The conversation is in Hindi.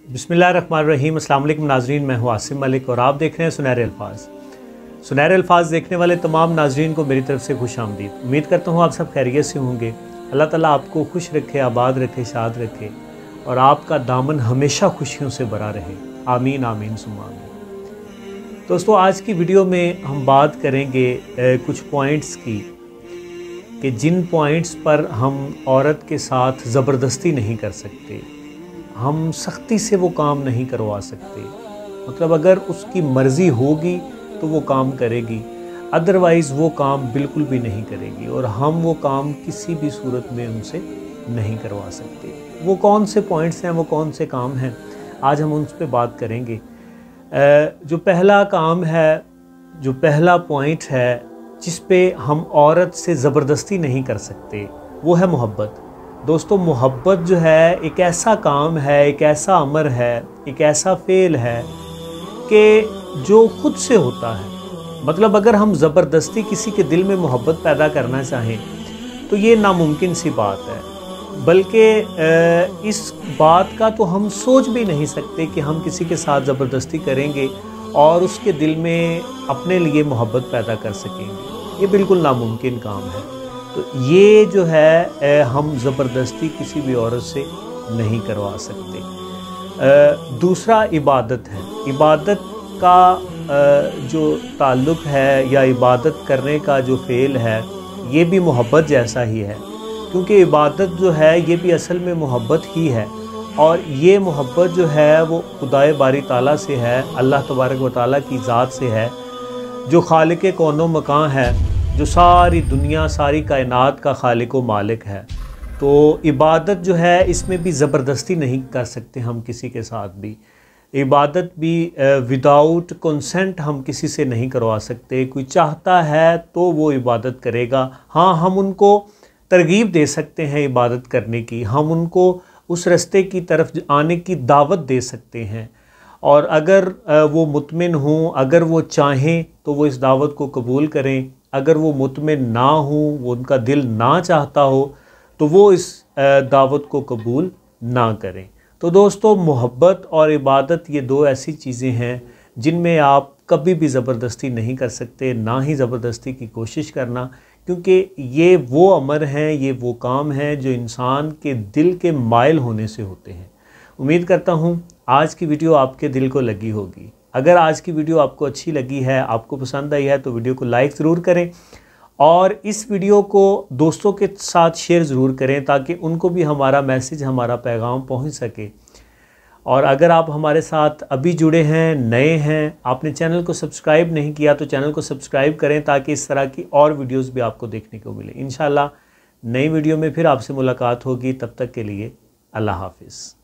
बिस्मिल्लाहिर्रहमानिर्रहीम। अस्सलाम वालेकुम नाज़रीन, मैं हूँ आसिम मलिक और आप देख रहे हैं सुनहरे अल्फाज। सुनहरे अल्फाज देखने वाले तमाम नाज़रीन को मेरी तरफ से खुश आमदीद। उम्मीद करता हूँ आप सब खैरियत से होंगे। अल्लाह ताला आपको खुश रखे, आबाद रखे, शाद रखे और आपका दामन हमेशा खुशियों से भरा रहे। आमीन आमीन सुम्मा आमीन। दोस्तों, आज की वीडियो में हम बात करेंगे कुछ पॉइंट्स की कि जिन पॉइंट्स पर हम औरत के साथ ज़बरदस्ती नहीं कर सकते, हम सख्ती से वो काम नहीं करवा सकते। मतलब अगर उसकी मर्ज़ी होगी तो वो काम करेगी, अदरवाइज़ वो काम बिल्कुल भी नहीं करेगी और हम वो काम किसी भी सूरत में उनसे नहीं करवा सकते। वो कौन से पॉइंट्स हैं, वो कौन से काम हैं, आज हम उन पर बात करेंगे। जो पहला काम है, जो पहला पॉइंट है जिस पे हम औरत से ज़बरदस्ती नहीं कर सकते, वो है मोहब्बत। दोस्तों, मोहब्बत जो है एक ऐसा काम है, एक ऐसा अमर है, एक ऐसा फ़ेल है कि जो खुद से होता है। मतलब अगर हम ज़बरदस्ती किसी के दिल में मोहब्बत पैदा करना चाहें तो ये नामुमकिन सी बात है। बल्कि इस बात का तो हम सोच भी नहीं सकते कि हम किसी के साथ ज़बरदस्ती करेंगे और उसके दिल में अपने लिए मोहब्बत पैदा कर सकेंगे। ये बिल्कुल नामुमकिन काम है। तो ये जो है हम ज़बरदस्ती किसी भी औरत से नहीं करवा सकते। दूसरा इबादत है। इबादत का जो ताल्लुक़ है या इबादत करने का जो फ़ेल है, ये भी मोहब्बत जैसा ही है, क्योंकि इबादत जो है ये भी असल में मोहब्बत ही है। और ये मोहब्बत जो है वो खुदाए बारी ताला से है, अल्लाह तबारक व तआला की ज़ात से है, जो खालिक कौनो मकान है, जो सारी दुनिया सारी कायनात का खालिक व मालिक है। तो इबादत जो है इसमें भी ज़बरदस्ती नहीं कर सकते हम किसी के साथ भी। इबादत भी विदाउट कंसेंट हम किसी से नहीं करवा सकते। कोई चाहता है तो वो इबादत करेगा। हाँ, हम उनको तरगीब दे सकते हैं इबादत करने की, हम उनको उस रास्ते की तरफ आने की दावत दे सकते हैं और अगर वो मुतमिन हों, अगर वो चाहें तो वो इस दावत को कबूल करें। अगर वो मुतमिन ना हो, वो उनका दिल ना चाहता हो, तो वो इस दावत को कबूल ना करें। तो दोस्तों, मोहब्बत और इबादत ये दो ऐसी चीज़ें हैं जिनमें आप कभी भी ज़बरदस्ती नहीं कर सकते, ना ही ज़बरदस्ती की कोशिश करना, क्योंकि ये वो अमर हैं, ये वो काम हैं जो इंसान के दिल के माइल होने से होते हैं। उम्मीद करता हूँ आज की वीडियो आपके दिल को लगी होगी। अगर आज की वीडियो आपको अच्छी लगी है, आपको पसंद आई है, तो वीडियो को लाइक ज़रूर करें और इस वीडियो को दोस्तों के साथ शेयर ज़रूर करें ताकि उनको भी हमारा मैसेज, हमारा पैगाम पहुंच सके। और अगर आप हमारे साथ अभी जुड़े हैं, नए हैं, आपने चैनल को सब्सक्राइब नहीं किया तो चैनल को सब्सक्राइब करें ताकि इस तरह की और वीडियोज़ भी आपको देखने को मिले। इंशाल्लाह नई वीडियो में फिर आपसे मुलाकात होगी। तब तक के लिए अल्लाह हाफिज़।